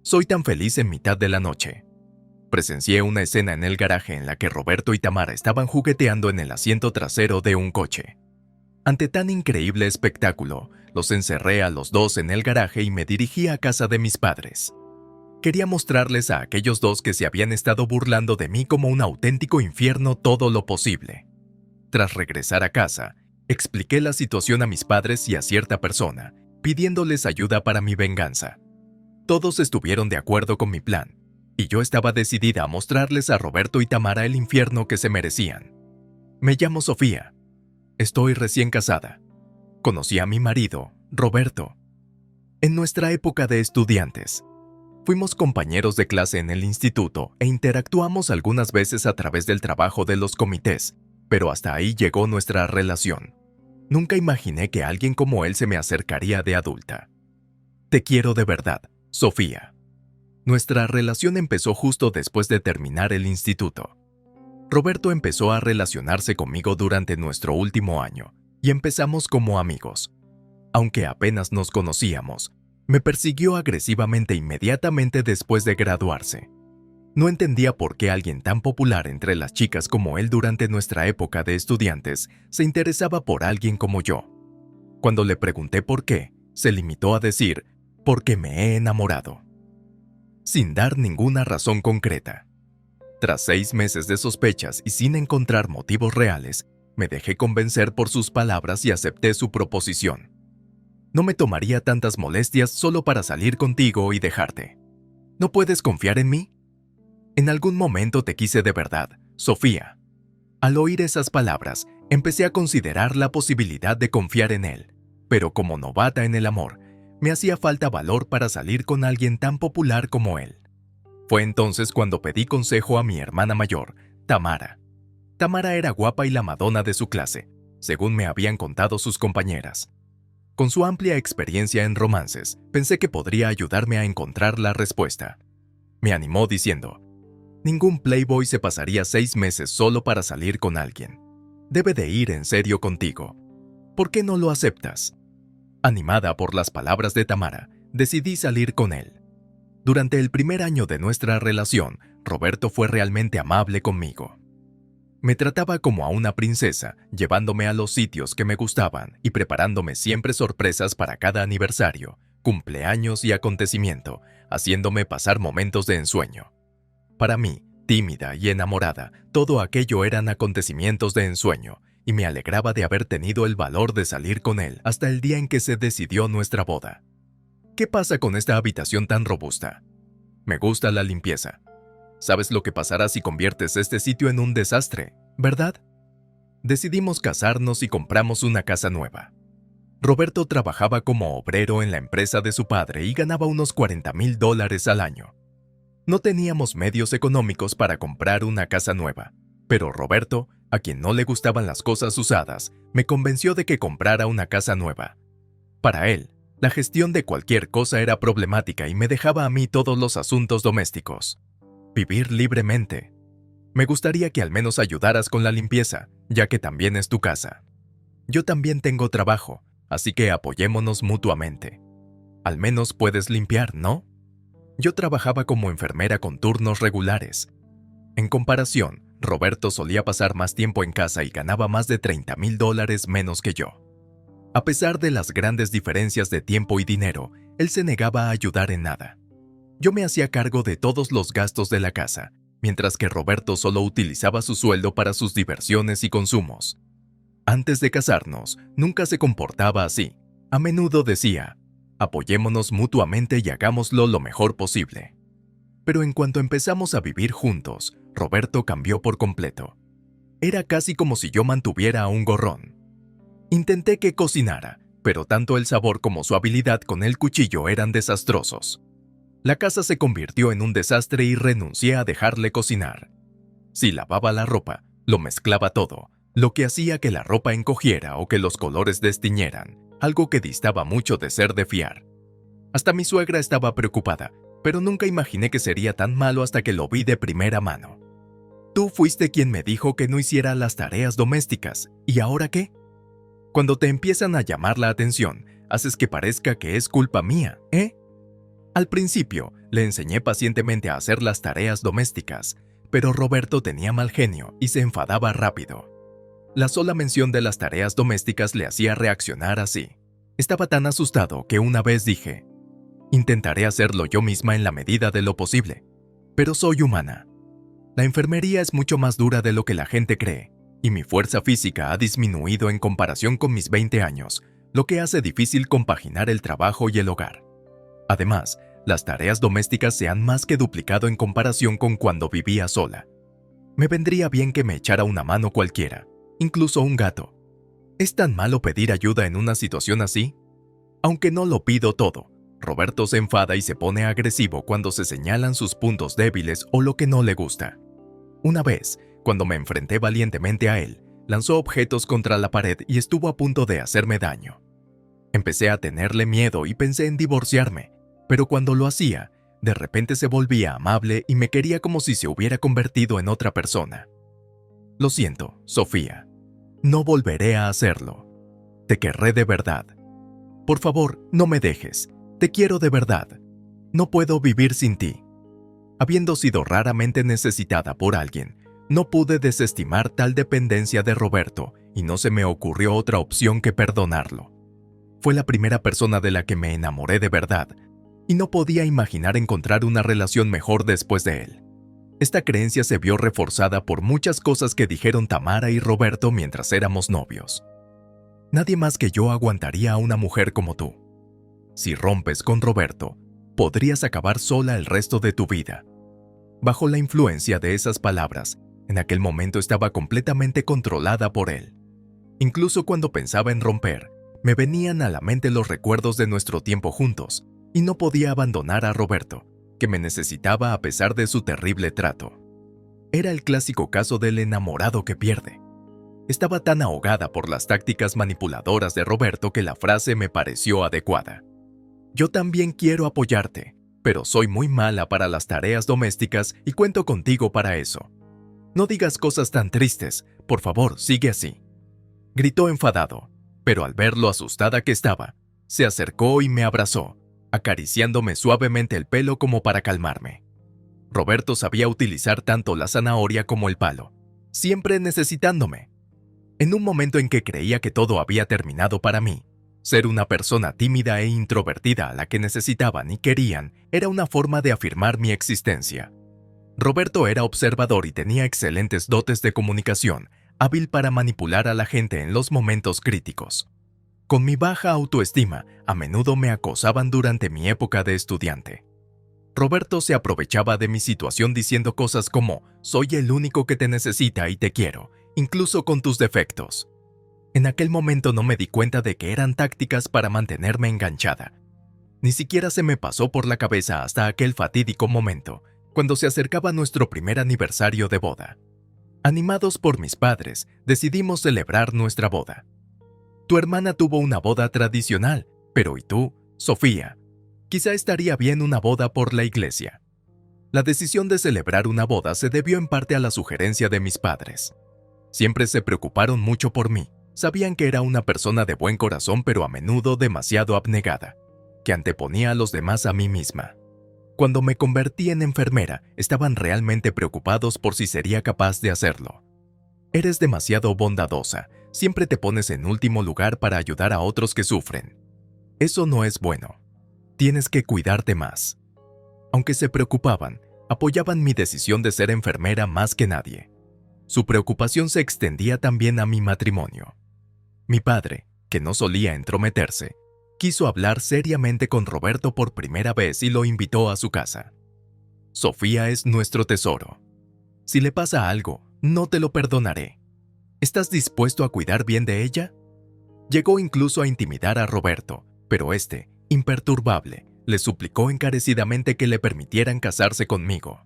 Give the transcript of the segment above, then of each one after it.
Soy tan feliz en mitad de la noche. Presencié una escena en el garaje en la que Roberto y Tamara estaban jugueteando en el asiento trasero de un coche. Ante tan increíble espectáculo, los encerré a los dos en el garaje y me dirigí a casa de mis padres. Quería mostrarles a aquellos dos que se habían estado burlando de mí como un auténtico infierno todo lo posible. Tras regresar a casa, expliqué la situación a mis padres y a cierta persona, pidiéndoles ayuda para mi venganza. Todos estuvieron de acuerdo con mi plan, y yo estaba decidida a mostrarles a Roberto y Tamara el infierno que se merecían. Me llamo Sofía. Estoy recién casada. Conocí a mi marido, Roberto, en nuestra época de estudiantes. Fuimos compañeros de clase en el instituto e interactuamos algunas veces a través del trabajo de los comités, pero hasta ahí llegó nuestra relación. Nunca imaginé que alguien como él se me acercaría de adulta. Te quiero de verdad, Sofía. Nuestra relación empezó justo después de terminar el instituto. Roberto empezó a relacionarse conmigo durante nuestro último año y empezamos como amigos. Aunque apenas nos conocíamos, me persiguió agresivamente inmediatamente después de graduarse. No entendía por qué alguien tan popular entre las chicas como él durante nuestra época de estudiantes se interesaba por alguien como yo. Cuando le pregunté por qué, se limitó a decir, porque me he enamorado, sin dar ninguna razón concreta. Tras 6 meses de sospechas y sin encontrar motivos reales, me dejé convencer por sus palabras y acepté su proposición. No me tomaría tantas molestias solo para salir contigo y dejarte. ¿No puedes confiar en mí? En algún momento te quise de verdad, Sofía. Al oír esas palabras, empecé a considerar la posibilidad de confiar en él, pero como novata en el amor, me hacía falta valor para salir con alguien tan popular como él. Fue entonces cuando pedí consejo a mi hermana mayor, Tamara. Tamara era guapa y la madonna de su clase, según me habían contado sus compañeras. Con su amplia experiencia en romances, pensé que podría ayudarme a encontrar la respuesta. Me animó diciendo, ningún playboy se pasaría 6 meses solo para salir con alguien. Debe de ir en serio contigo. ¿Por qué no lo aceptas? Animada por las palabras de Tamara, decidí salir con él. Durante el primer año de nuestra relación, Roberto fue realmente amable conmigo. Me trataba como a una princesa, llevándome a los sitios que me gustaban y preparándome siempre sorpresas para cada aniversario, cumpleaños y acontecimiento, haciéndome pasar momentos de ensueño. Para mí, tímida y enamorada, todo aquello eran acontecimientos de ensueño, y me alegraba de haber tenido el valor de salir con él hasta el día en que se decidió nuestra boda. ¿Qué pasa con esta habitación tan robusta? Me gusta la limpieza. ¿Sabes lo que pasará si conviertes este sitio en un desastre, verdad? Decidimos casarnos y compramos una casa nueva. Roberto trabajaba como obrero en la empresa de su padre y ganaba unos $40,000 al año. No teníamos medios económicos para comprar una casa nueva, pero Roberto, a quien no le gustaban las cosas usadas, me convenció de que comprara una casa nueva. Para él, la gestión de cualquier cosa era problemática y me dejaba a mí todos los asuntos domésticos. Vivir libremente. Me gustaría que al menos ayudaras con la limpieza, ya que también es tu casa. Yo también tengo trabajo, así que apoyémonos mutuamente. Al menos puedes limpiar, ¿no? Yo trabajaba como enfermera con turnos regulares. En comparación, Roberto solía pasar más tiempo en casa y ganaba más de $30,000 menos que yo. A pesar de las grandes diferencias de tiempo y dinero, él se negaba a ayudar en nada. Yo me hacía cargo de todos los gastos de la casa, mientras que Roberto solo utilizaba su sueldo para sus diversiones y consumos. Antes de casarnos, nunca se comportaba así. A menudo decía, apoyémonos mutuamente y hagámoslo lo mejor posible. Pero en cuanto empezamos a vivir juntos, Roberto cambió por completo. Era casi como si yo mantuviera a un gorrón. Intenté que cocinara, pero tanto el sabor como su habilidad con el cuchillo eran desastrosos. La casa se convirtió en un desastre y renuncié a dejarle cocinar. Si lavaba la ropa, lo mezclaba todo, lo que hacía que la ropa encogiera o que los colores destiñeran, algo que distaba mucho de ser de fiar. Hasta mi suegra estaba preocupada, pero nunca imaginé que sería tan malo hasta que lo vi de primera mano. Tú fuiste quien me dijo que no hiciera las tareas domésticas, ¿y ahora qué? Cuando te empiezan a llamar la atención, haces que parezca que es culpa mía, ¿eh? Al principio, Le enseñé pacientemente a hacer las tareas domésticas, pero Roberto tenía mal genio y se enfadaba rápido. La sola mención de las tareas domésticas le hacía reaccionar así. Estaba tan asustado que una vez dije: intentaré hacerlo yo misma en la medida de lo posible, pero soy humana. La enfermería es mucho más dura de lo que la gente cree, y mi fuerza física ha disminuido en comparación con mis 20 años, lo que hace difícil compaginar el trabajo y el hogar. Además, las tareas domésticas se han más que duplicado en comparación con cuando vivía sola. Me vendría bien que me echara una mano cualquiera, incluso un gato. ¿Es tan malo pedir ayuda en una situación así? Aunque no lo pido todo, Roberto se enfada y se pone agresivo cuando se señalan sus puntos débiles o lo que no le gusta. Una vez, cuando me enfrenté valientemente a él, lanzó objetos contra la pared y estuvo a punto de hacerme daño. Empecé a tenerle miedo y pensé en divorciarme, pero cuando lo hacía, de repente se volvía amable y me quería como si se hubiera convertido en otra persona. Lo siento, Sofía. No volveré a hacerlo. Te querré de verdad. Por favor, no me dejes. Te quiero de verdad. No puedo vivir sin ti. Habiendo sido raramente necesitada por alguien, no pude desestimar tal dependencia de Roberto y no se me ocurrió otra opción que perdonarlo. Fue la primera persona de la que me enamoré de verdad y no podía imaginar encontrar una relación mejor después de él. Esta creencia se vio reforzada por muchas cosas que dijeron Tamara y Roberto mientras éramos novios. Nadie más que yo aguantaría a una mujer como tú. Si rompes con Roberto, podrías acabar sola el resto de tu vida. Bajo la influencia de esas palabras, en aquel momento estaba completamente controlada por él. Incluso cuando pensaba en romper, me venían a la mente los recuerdos de nuestro tiempo juntos, y no podía abandonar a Roberto, que me necesitaba a pesar de su terrible trato. Era el clásico caso del enamorado que pierde. Estaba tan ahogada por las tácticas manipuladoras de Roberto que la frase me pareció adecuada. Yo también quiero apoyarte, pero soy muy mala para las tareas domésticas y cuento contigo para eso. No digas cosas tan tristes, por favor, sigue así. Gritó enfadado, pero al ver lo asustada que estaba, se acercó y me abrazó, acariciándome suavemente el pelo como para calmarme. Roberto sabía utilizar tanto la zanahoria como el palo, siempre necesitándome. En un momento en que creía que todo había terminado para mí, ser una persona tímida e introvertida a la que necesitaban y querían era una forma de afirmar mi existencia. Roberto era observador y tenía excelentes dotes de comunicación, hábil para manipular a la gente en los momentos críticos. Con mi baja autoestima, a menudo me acosaban durante mi época de estudiante. Roberto se aprovechaba de mi situación diciendo cosas como: soy el único que te necesita y te quiero, incluso con tus defectos. En aquel momento no me di cuenta de que eran tácticas para mantenerme enganchada. Ni siquiera se me pasó por la cabeza hasta aquel fatídico momento, cuando se acercaba nuestro primer aniversario de boda. Animados por mis padres, decidimos celebrar nuestra boda. Tu hermana tuvo una boda tradicional, pero ¿y tú, Sofía? Quizá estaría bien una boda por la iglesia. La decisión de celebrar una boda se debió en parte a la sugerencia de mis padres. Siempre se preocuparon mucho por mí. Sabían que era una persona de buen corazón, pero a menudo demasiado abnegada, que anteponía a los demás a mí misma. Cuando me convertí en enfermera, estaban realmente preocupados por si sería capaz de hacerlo. Eres demasiado bondadosa, siempre te pones en último lugar para ayudar a otros que sufren. Eso no es bueno. Tienes que cuidarte más. Aunque se preocupaban, apoyaban mi decisión de ser enfermera más que nadie. Su preocupación se extendía también a mi matrimonio. Mi padre, que no solía entrometerse, quiso hablar seriamente con Roberto por primera vez y lo invitó a su casa. Sofía es nuestro tesoro. Si le pasa algo, no te lo perdonaré. ¿Estás dispuesto a cuidar bien de ella? Llegó incluso a intimidar a Roberto, pero este, imperturbable, le suplicó encarecidamente que le permitieran casarse conmigo.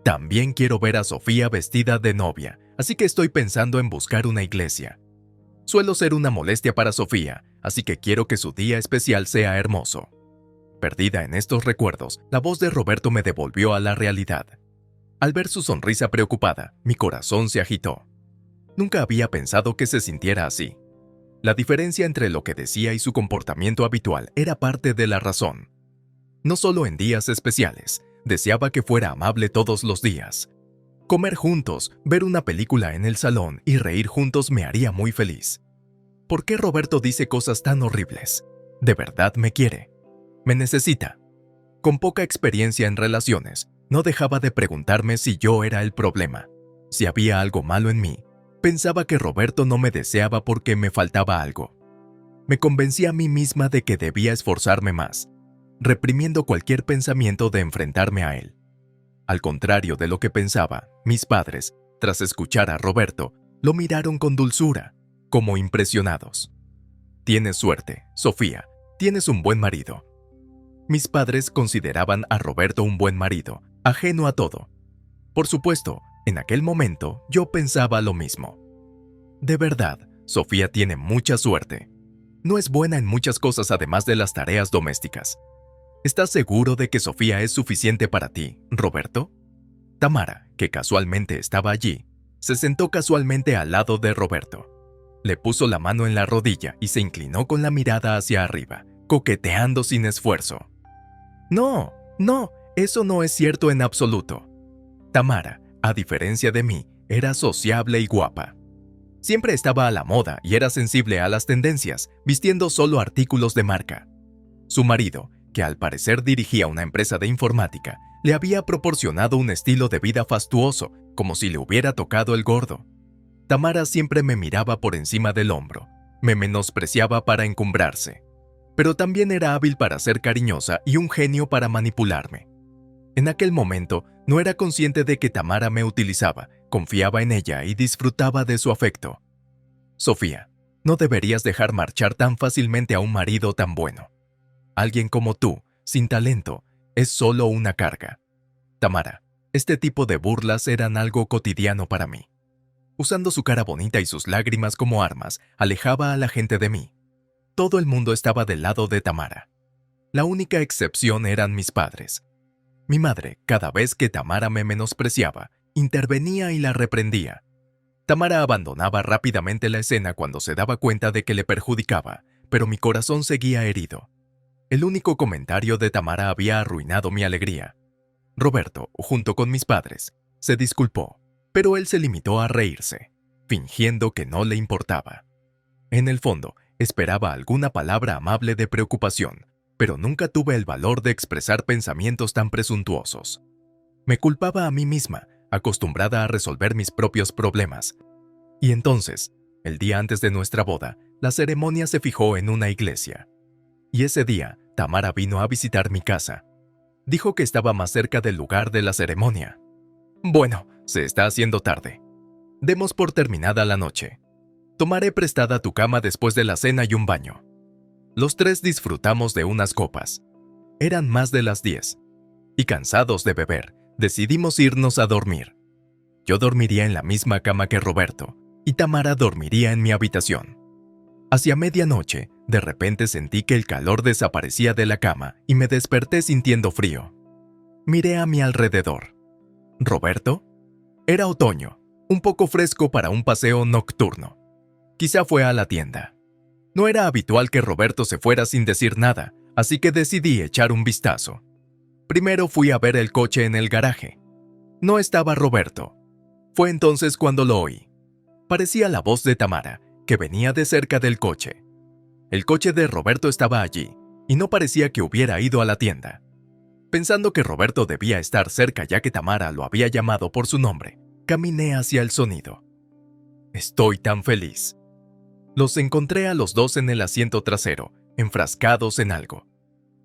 También quiero ver a Sofía vestida de novia, así que estoy pensando en buscar una iglesia. Suelo ser una molestia para Sofía, así que quiero que su día especial sea hermoso. Perdida en estos recuerdos, la voz de Roberto me devolvió a la realidad. Al ver su sonrisa preocupada, mi corazón se agitó. Nunca había pensado que se sintiera así. La diferencia entre lo que decía y su comportamiento habitual era parte de la razón. No solo en días especiales, deseaba que fuera amable todos los días. Comer juntos, ver una película en el salón y reír juntos me haría muy feliz. ¿Por qué Roberto dice cosas tan horribles? ¿De verdad me quiere? ¿Me necesita? Con poca experiencia en relaciones, no dejaba de preguntarme si yo era el problema. Si había algo malo en mí, pensaba que Roberto no me deseaba porque me faltaba algo. Me convencí a mí misma de que debía esforzarme más, reprimiendo cualquier pensamiento de enfrentarme a él. Al contrario de lo que pensaba, mis padres, tras escuchar a Roberto, lo miraron con dulzura, como impresionados. Tienes suerte, Sofía, tienes un buen marido. Mis padres consideraban a Roberto un buen marido, ajeno a todo. Por supuesto, en aquel momento yo pensaba lo mismo. De verdad, Sofía tiene mucha suerte. No es buena en muchas cosas además de las tareas domésticas. ¿Estás seguro de que Sofía es suficiente para ti, Roberto? Tamara, que casualmente estaba allí, se sentó casualmente al lado de Roberto. Le puso la mano en la rodilla y se inclinó con la mirada hacia arriba, coqueteando sin esfuerzo. No, eso no es cierto en absoluto. Tamara, a diferencia de mí, era sociable y guapa. Siempre estaba a la moda y era sensible a las tendencias, vistiendo solo artículos de marca. Su marido, que al parecer dirigía una empresa de informática, le había proporcionado un estilo de vida fastuoso, como si le hubiera tocado el gordo. Tamara siempre me miraba por encima del hombro, me menospreciaba para encumbrarse, pero también era hábil para ser cariñosa y un genio para manipularme. En aquel momento no era consciente de que Tamara me utilizaba, confiaba en ella y disfrutaba de su afecto. Sofía, no deberías dejar marchar tan fácilmente a un marido tan bueno. Alguien como tú, sin talento, es solo una carga. Tamara, este tipo de burlas eran algo cotidiano para mí. Usando su cara bonita y sus lágrimas como armas, alejaba a la gente de mí. Todo el mundo estaba del lado de Tamara. La única excepción eran mis padres. Mi madre, cada vez que Tamara me menospreciaba, intervenía y la reprendía. Tamara abandonaba rápidamente la escena cuando se daba cuenta de que le perjudicaba, pero mi corazón seguía herido. El único comentario de Tamara había arruinado mi alegría. Roberto, junto con mis padres, se disculpó, pero él se limitó a reírse, fingiendo que no le importaba. En el fondo, esperaba alguna palabra amable de preocupación, pero nunca tuve el valor de expresar pensamientos tan presuntuosos. Me culpaba a mí misma, acostumbrada a resolver mis propios problemas. Y entonces, el día antes de nuestra boda, la ceremonia se fijó en una iglesia. Y ese día, Tamara vino a visitar mi casa. Dijo que estaba más cerca del lugar de la ceremonia. Bueno, se está haciendo tarde. Demos por terminada la noche. Tomaré prestada tu cama después de la cena y un baño. Los tres disfrutamos de unas copas. Eran más de las 10. Y cansados de beber, decidimos irnos a dormir. Yo dormiría en la misma cama que Roberto, y Tamara dormiría en mi habitación. Hacia medianoche, de repente sentí que el calor desaparecía de la cama y me desperté sintiendo frío. Miré a mi alrededor. ¿Roberto? Era otoño, un poco fresco para un paseo nocturno. Quizá fue a la tienda. No era habitual que Roberto se fuera sin decir nada, así que decidí echar un vistazo. Primero fui a ver el coche en el garaje. No estaba Roberto. Fue entonces cuando lo oí. Parecía la voz de Tamara, que venía de cerca del coche. El coche de Roberto estaba allí, y no parecía que hubiera ido a la tienda. Pensando que Roberto debía estar cerca ya que Tamara lo había llamado por su nombre, caminé hacia el sonido. Estoy tan feliz. Los encontré a los dos en el asiento trasero, enfrascados en algo.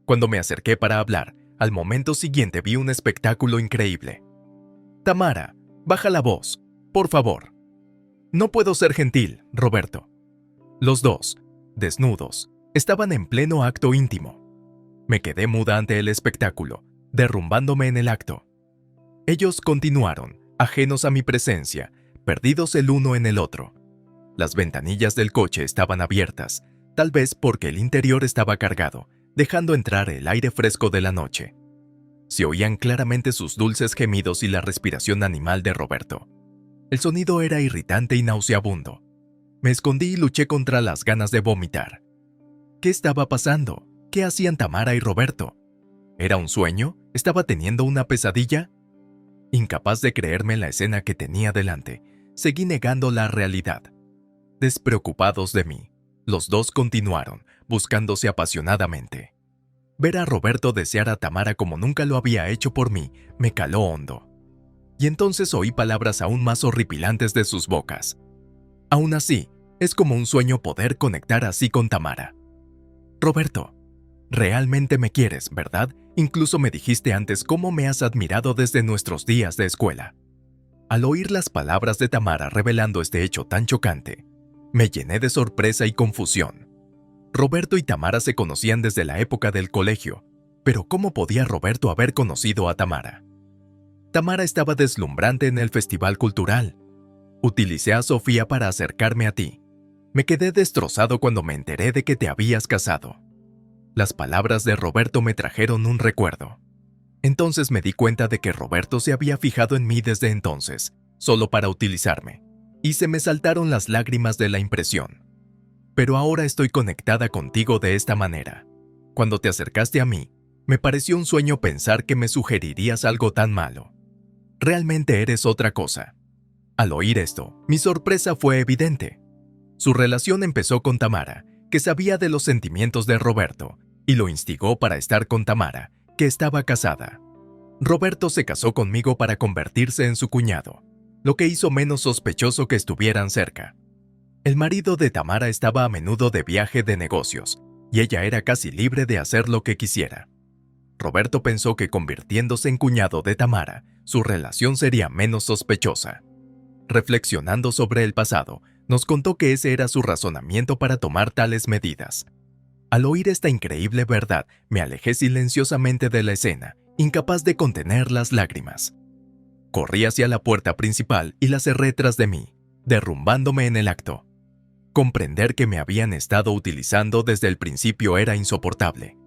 Cuando me acerqué para hablar, al momento siguiente vi un espectáculo increíble. Tamara, baja la voz, por favor. No puedo ser gentil, Roberto. Los dos, desnudos, estaban en pleno acto íntimo. Me quedé muda ante el espectáculo, derrumbándome en el acto. Ellos continuaron, ajenos a mi presencia, perdidos el uno en el otro. Las ventanillas del coche estaban abiertas, tal vez porque el interior estaba cargado, dejando entrar el aire fresco de la noche. Se oían claramente sus dulces gemidos y la respiración animal de Roberto. El sonido era irritante y nauseabundo. Me escondí y luché contra las ganas de vomitar. ¿Qué estaba pasando? ¿Qué hacían Tamara y Roberto? ¿Era un sueño? ¿Estaba teniendo una pesadilla? Incapaz de creerme la escena que tenía delante, seguí negando la realidad. Despreocupados de mí, los dos continuaron, buscándose apasionadamente. Ver a Roberto desear a Tamara como nunca lo había hecho por mí me caló hondo. Y entonces oí palabras aún más horripilantes de sus bocas. Aún así, es como un sueño poder conectar así con Tamara. Roberto, realmente me quieres, ¿verdad? Incluso me dijiste antes cómo me has admirado desde nuestros días de escuela. Al oír las palabras de Tamara revelando este hecho tan chocante, me llené de sorpresa y confusión. Roberto y Tamara se conocían desde la época del colegio, pero ¿cómo podía Roberto haber conocido a Tamara? Tamara estaba deslumbrante en el festival cultural. Utilicé a Sofía para acercarme a ti. Me quedé destrozado cuando me enteré de que te habías casado. Las palabras de Roberto me trajeron un recuerdo. Entonces me di cuenta de que Roberto se había fijado en mí desde entonces, solo para utilizarme, y se me saltaron las lágrimas de la impresión. Pero ahora estoy conectada contigo de esta manera. Cuando te acercaste a mí, me pareció un sueño pensar que me sugerirías algo tan malo. Realmente eres otra cosa. Al oír esto, mi sorpresa fue evidente. Su relación empezó con Tamara, que sabía de los sentimientos de Roberto, y lo instigó para estar con Tamara, que estaba casada. Roberto se casó conmigo para convertirse en su cuñado, lo que hizo menos sospechoso que estuvieran cerca. El marido de Tamara estaba a menudo de viaje de negocios, y ella era casi libre de hacer lo que quisiera. Roberto pensó que convirtiéndose en cuñado de Tamara, su relación sería menos sospechosa. Reflexionando sobre el pasado, nos contó que ese era su razonamiento para tomar tales medidas. Al oír esta increíble verdad, me alejé silenciosamente de la escena, incapaz de contener las lágrimas. Corrí hacia la puerta principal y la cerré tras de mí, derrumbándome en el acto. Comprender que me habían estado utilizando desde el principio era insoportable.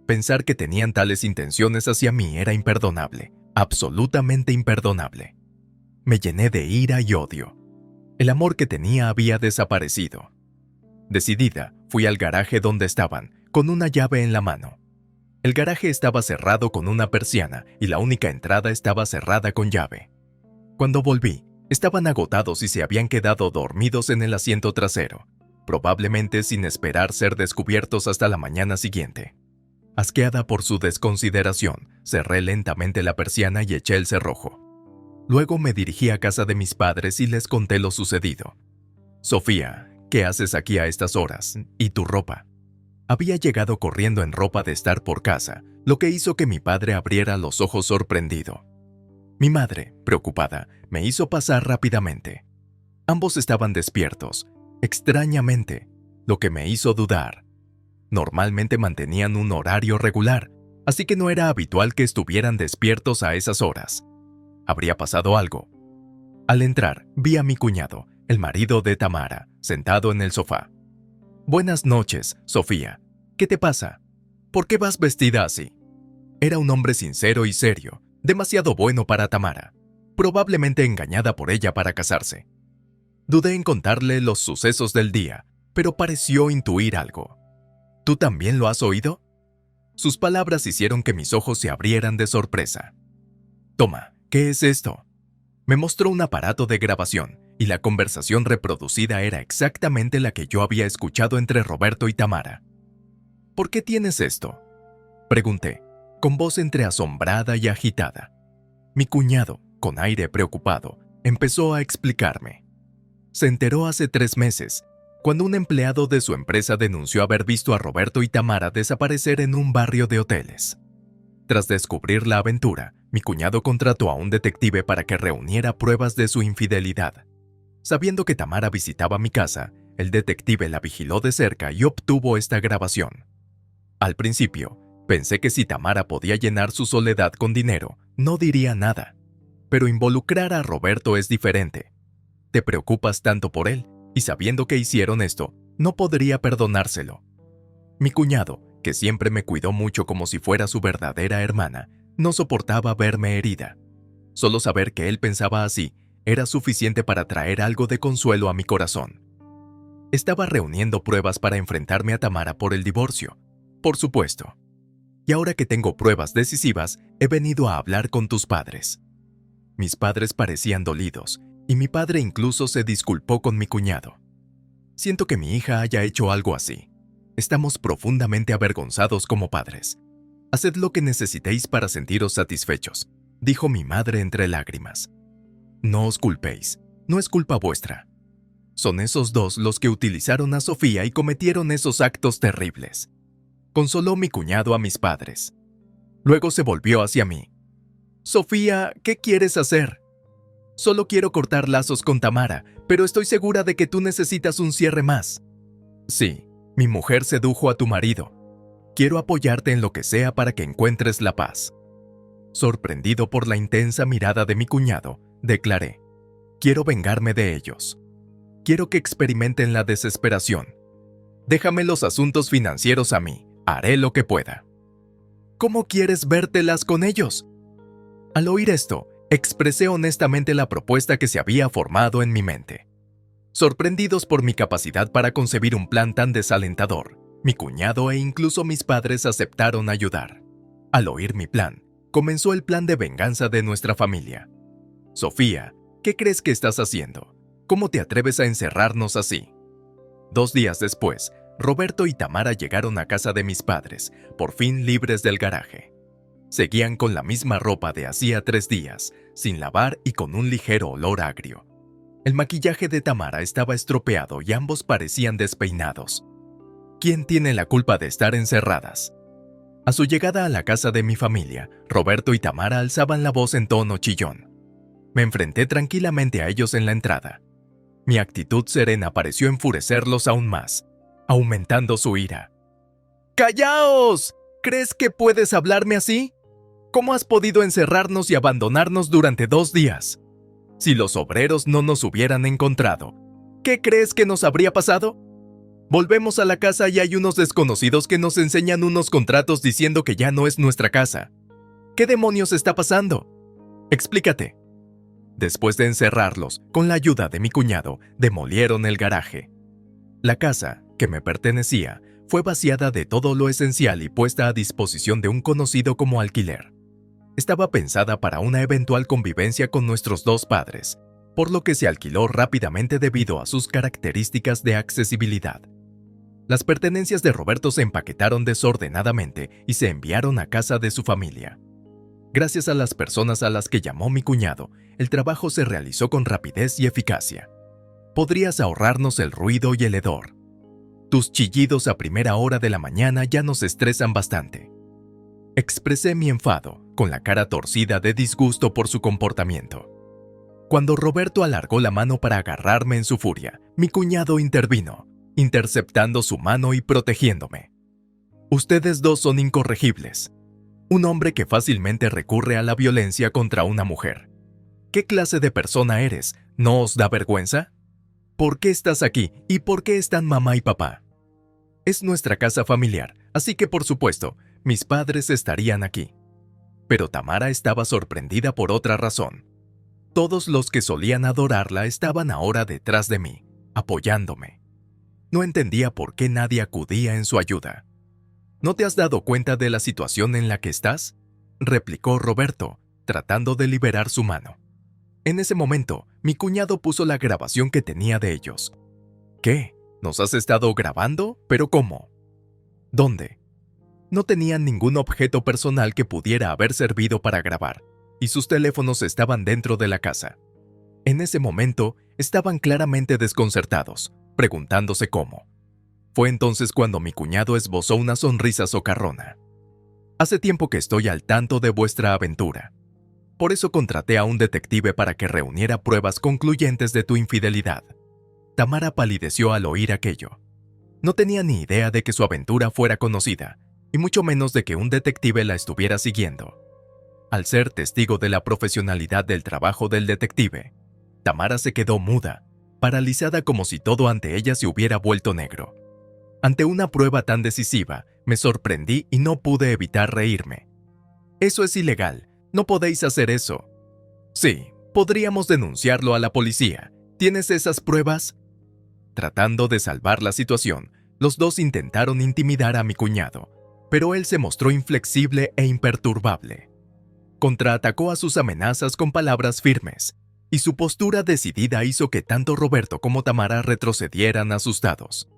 Pensar que tenían tales intenciones hacia mí era imperdonable, absolutamente imperdonable. Me llené de ira y odio. El amor que tenía había desaparecido. Decidida, fui al garaje donde estaban, con una llave en la mano. El garaje estaba cerrado con una persiana y la única entrada estaba cerrada con llave. Cuando volví, estaban agotados y se habían quedado dormidos en el asiento trasero, probablemente sin esperar ser descubiertos hasta la mañana siguiente. Asqueada por su desconsideración, cerré lentamente la persiana y eché el cerrojo. Luego me dirigí a casa de mis padres y les conté lo sucedido. Sofía, ¿qué haces aquí a estas horas? ¿Y tu ropa? Había llegado corriendo en ropa de estar por casa, lo que hizo que mi padre abriera los ojos sorprendido. Mi madre, preocupada, me hizo pasar rápidamente. Ambos estaban despiertos, extrañamente, lo que me hizo dudar. Normalmente mantenían un horario regular, así que no era habitual que estuvieran despiertos a esas horas. ¿Habría pasado algo? Al entrar, vi a mi cuñado, el marido de Tamara, sentado en el sofá. «Buenas noches, Sofía. ¿Qué te pasa? ¿Por qué vas vestida así?» Era un hombre sincero y serio, demasiado bueno para Tamara, probablemente engañada por ella para casarse. Dudé en contarle los sucesos del día, pero pareció intuir algo. ¿Tú también lo has oído? Sus palabras hicieron que mis ojos se abrieran de sorpresa. «Toma, ¿qué es esto?» Me mostró un aparato de grabación, y la conversación reproducida era exactamente la que yo había escuchado entre Roberto y Tamara. «¿Por qué tienes esto?», pregunté, con voz entre asombrada y agitada. Mi cuñado, con aire preocupado, empezó a explicarme. Se enteró hace 3 meses, cuando un empleado de su empresa denunció haber visto a Roberto y Tamara desaparecer en un barrio de hoteles. Tras descubrir la aventura, mi cuñado contrató a un detective para que reuniera pruebas de su infidelidad. Sabiendo que Tamara visitaba mi casa, el detective la vigiló de cerca y obtuvo esta grabación. Al principio, pensé que si Tamara podía llenar su soledad con dinero, no diría nada. Pero involucrar a Roberto es diferente. Te preocupas tanto por él, y sabiendo que hicieron esto, no podría perdonárselo. Mi cuñado, que siempre me cuidó mucho como si fuera su verdadera hermana, no soportaba verme herida. Solo saber que él pensaba así era suficiente para traer algo de consuelo a mi corazón. Estaba reuniendo pruebas para enfrentarme a Tamara por el divorcio, por supuesto. y ahora que tengo pruebas decisivas, he venido a hablar con tus padres. Mis padres parecían dolidos, y mi padre incluso se disculpó con mi cuñado. Siento que mi hija haya hecho algo así. Estamos profundamente avergonzados como padres. Haced lo que necesitéis para sentiros satisfechos, dijo mi madre entre lágrimas. No os culpéis, no es culpa vuestra. Son esos dos los que utilizaron a Sofía y cometieron esos actos terribles. Consoló mi cuñado a mis padres. Luego se volvió hacia mí. Sofía, ¿qué quieres hacer? Solo quiero cortar lazos con Tamara, pero estoy segura de que tú necesitas un cierre más. Sí, mi mujer sedujo a tu marido. Quiero apoyarte en lo que sea para que encuentres la paz. Sorprendido por la intensa mirada de mi cuñado, declaré: quiero vengarme de ellos. Quiero que experimenten la desesperación. Déjame los asuntos financieros a mí, haré lo que pueda. ¿Cómo quieres vértelas con ellos? Al oír esto, expresé honestamente la propuesta que se había formado en mi mente. Sorprendidos por mi capacidad para concebir un plan tan desalentador, mi cuñado e incluso mis padres aceptaron ayudar. Al oír mi plan, comenzó el plan de venganza de nuestra familia. Sofía, ¿qué crees que estás haciendo? ¿Cómo te atreves a encerrarnos así? 2 días después, Roberto y Tamara llegaron a casa de mis padres, por fin libres del garaje. Seguían con la misma ropa de hacía 3 días, sin lavar y con un ligero olor agrio. El maquillaje de Tamara estaba estropeado y ambos parecían despeinados. ¿Quién tiene la culpa de estar encerradas? A su llegada a la casa de mi familia, Roberto y Tamara alzaban la voz en tono chillón. Me enfrenté tranquilamente a ellos en la entrada. Mi actitud serena pareció enfurecerlos aún más, aumentando su ira. ¡Callaos! ¿Crees que puedes hablarme así? ¿Cómo has podido encerrarnos y abandonarnos durante 2 días? Si los obreros no nos hubieran encontrado, ¿qué crees que nos habría pasado? Volvemos a la casa y hay unos desconocidos que nos enseñan unos contratos diciendo que ya no es nuestra casa. ¿Qué demonios está pasando? Explícate. Después de encerrarlos, con la ayuda de mi cuñado, demolieron el garaje. La casa, que me pertenecía, fue vaciada de todo lo esencial y puesta a disposición de un conocido como alquiler. Estaba pensada para una eventual convivencia con nuestros 2 padres, por lo que se alquiló rápidamente debido a sus características de accesibilidad. Las pertenencias de Roberto se empaquetaron desordenadamente y se enviaron a casa de su familia. Gracias a las personas a las que llamó mi cuñado, el trabajo se realizó con rapidez y eficacia. Podrías ahorrarnos el ruido y el hedor. Tus chillidos a primera hora de la mañana ya nos estresan bastante. Expresé mi enfado, con la cara torcida de disgusto por su comportamiento. Cuando Roberto alargó la mano para agarrarme en su furia, mi cuñado intervino, interceptando su mano y protegiéndome. Ustedes dos son incorregibles. Un hombre que fácilmente recurre a la violencia contra una mujer. ¿Qué clase de persona eres? ¿No os da vergüenza? ¿Por qué estás aquí y por qué están mamá y papá? Es nuestra casa familiar, así que por supuesto, mis padres estarían aquí. Pero Tamara estaba sorprendida por otra razón. Todos los que solían adorarla estaban ahora detrás de mí, apoyándome. No entendía por qué nadie acudía en su ayuda. ¿No te has dado cuenta de la situación en la que estás?, replicó Roberto, tratando de liberar su mano. En ese momento, mi cuñado puso la grabación que tenía de ellos. ¿Qué? ¿Nos has estado grabando? ¿Pero cómo? ¿Dónde? No tenían ningún objeto personal que pudiera haber servido para grabar, y sus teléfonos estaban dentro de la casa. En ese momento, estaban claramente desconcertados, preguntándose cómo. Fue entonces cuando mi cuñado esbozó una sonrisa socarrona. Hace tiempo que estoy al tanto de vuestra aventura. Por eso contraté a un detective para que reuniera pruebas concluyentes de tu infidelidad. Tamara palideció al oír aquello. No tenía ni idea de que su aventura fuera conocida, y mucho menos de que un detective la estuviera siguiendo. Al ser testigo de la profesionalidad del trabajo del detective, Tamara se quedó muda, paralizada como si todo ante ella se hubiera vuelto negro. Ante una prueba tan decisiva, me sorprendí y no pude evitar reírme. Eso es ilegal, no podéis hacer eso. Sí, podríamos denunciarlo a la policía. ¿Tienes esas pruebas? Tratando de salvar la situación, los dos intentaron intimidar a mi cuñado. pero él se mostró inflexible e imperturbable. Contraatacó a sus amenazas con palabras firmes, y su postura decidida hizo que tanto Roberto como Tamara retrocedieran asustados.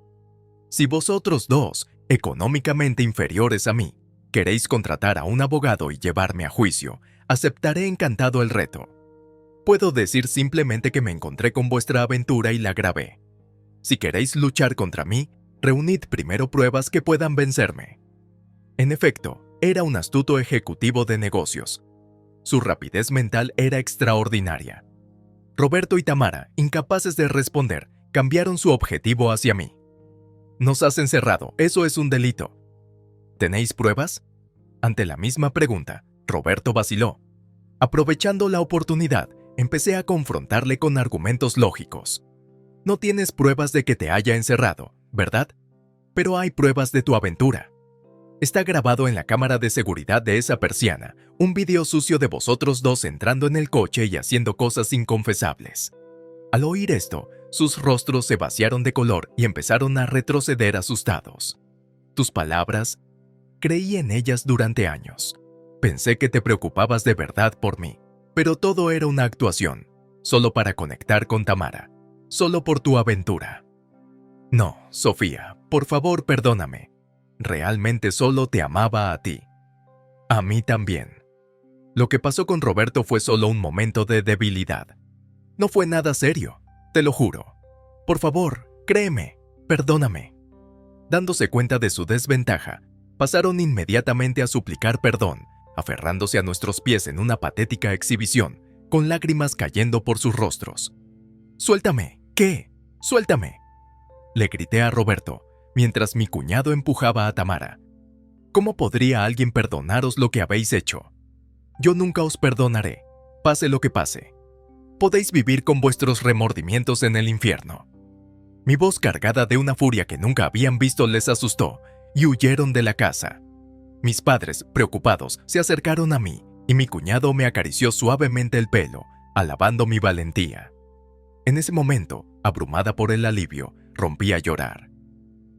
Si vosotros dos, económicamente inferiores a mí, queréis contratar a un abogado y llevarme a juicio, aceptaré encantado el reto. Puedo decir simplemente que me encontré con vuestra aventura y la grabé. Si queréis luchar contra mí, reunid primero pruebas que puedan vencerme. En efecto, era un astuto ejecutivo de negocios. Su rapidez mental era extraordinaria. Roberto y Tamara, incapaces de responder, cambiaron su objetivo hacia mí. Nos has encerrado, eso es un delito. ¿Tenéis pruebas? Ante la misma pregunta, Roberto vaciló. Aprovechando la oportunidad, empecé a confrontarle con argumentos lógicos. No tienes pruebas de que te haya encerrado, ¿verdad? Pero hay pruebas de tu aventura. Está grabado en la cámara de seguridad de esa persiana, un video sucio de vosotros dos entrando en el coche y haciendo cosas inconfesables. Al oír esto, sus rostros se vaciaron de color y empezaron a retroceder asustados. Tus palabras, creí en ellas durante años. Pensé que te preocupabas de verdad por mí, pero todo era una actuación, solo para conectar con Tamara, solo por tu aventura. No, Sofía, por favor perdóname. Realmente solo te amaba a ti. A mí también. Lo que pasó con Roberto fue solo un momento de debilidad. No fue nada serio, te lo juro. Por favor, créeme, perdóname. Dándose cuenta de su desventaja, pasaron inmediatamente a suplicar perdón, aferrándose a nuestros pies en una patética exhibición, con lágrimas cayendo por sus rostros. «¡Suéltame! ¿Qué? ¡Suéltame!», le grité a Roberto, mientras mi cuñado empujaba a Tamara. «¿Cómo podría alguien perdonaros lo que habéis hecho? Yo nunca os perdonaré, pase lo que pase. Podéis vivir con vuestros remordimientos en el infierno». Mi voz cargada de una furia que nunca habían visto les asustó y huyeron de la casa. Mis padres, preocupados, se acercaron a mí y mi cuñado me acarició suavemente el pelo, alabando mi valentía. En ese momento, abrumada por el alivio, rompí a llorar.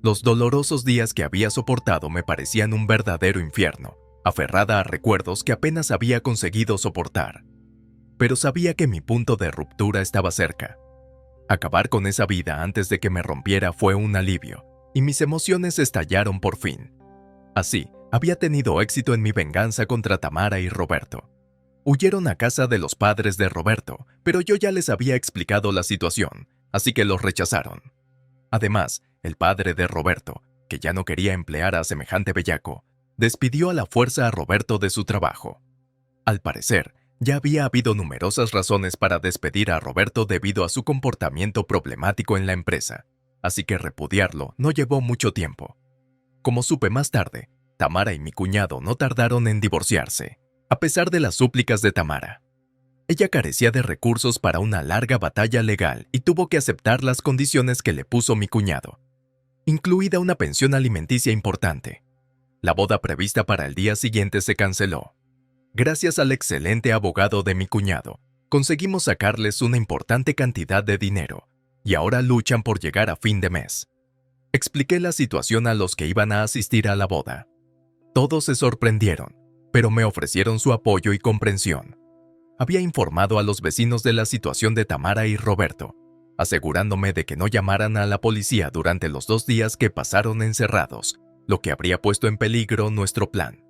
Los dolorosos días que había soportado me parecían un verdadero infierno, aferrada a recuerdos que apenas había conseguido soportar. Pero sabía que mi punto de ruptura estaba cerca. Acabar con esa vida antes de que me rompiera fue un alivio, y mis emociones estallaron por fin. Así, había tenido éxito en mi venganza contra Tamara y Roberto. Huyeron a casa de los padres de Roberto, pero yo ya les había explicado la situación, así que los rechazaron. Además, el padre de Roberto, que ya no quería emplear a semejante bellaco, despidió a la fuerza a Roberto de su trabajo. Al parecer, ya había habido numerosas razones para despedir a Roberto debido a su comportamiento problemático en la empresa, así que repudiarlo no llevó mucho tiempo. Como supe más tarde, Tamara y mi cuñado no tardaron en divorciarse, a pesar de las súplicas de Tamara. Ella carecía de recursos para una larga batalla legal y tuvo que aceptar las condiciones que le puso mi cuñado, incluida una pensión alimenticia importante. La boda prevista para el día siguiente se canceló. Gracias al excelente abogado de mi cuñado, conseguimos sacarles una importante cantidad de dinero, y ahora luchan por llegar a fin de mes. Expliqué la situación a los que iban a asistir a la boda. Todos se sorprendieron, pero me ofrecieron su apoyo y comprensión. Había informado a los vecinos de la situación de Tamara y Roberto, asegurándome de que no llamaran a la policía durante los 2 días que pasaron encerrados, lo que habría puesto en peligro nuestro plan.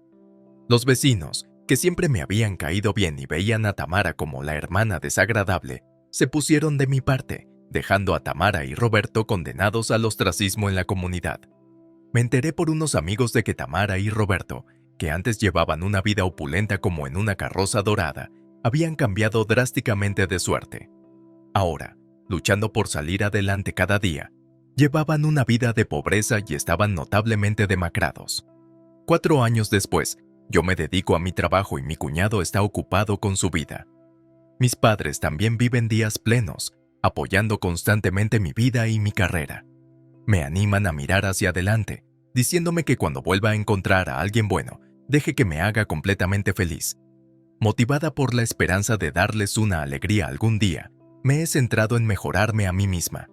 Los vecinos, que siempre me habían caído bien y veían a Tamara como la hermana desagradable, se pusieron de mi parte, dejando a Tamara y Roberto condenados al ostracismo en la comunidad. Me enteré por unos amigos de que Tamara y Roberto, que antes llevaban una vida opulenta como en una carroza dorada, habían cambiado drásticamente de suerte. Ahora, luchando por salir adelante cada día, llevaban una vida de pobreza y estaban notablemente demacrados. 4 años después, yo me dedico a mi trabajo y mi cuñado está ocupado con su vida. Mis padres también viven días plenos, apoyando constantemente mi vida y mi carrera. Me animan a mirar hacia adelante, diciéndome que cuando vuelva a encontrar a alguien bueno, deje que me haga completamente feliz. Motivada por la esperanza de darles una alegría algún día, me he centrado en mejorarme a mí misma,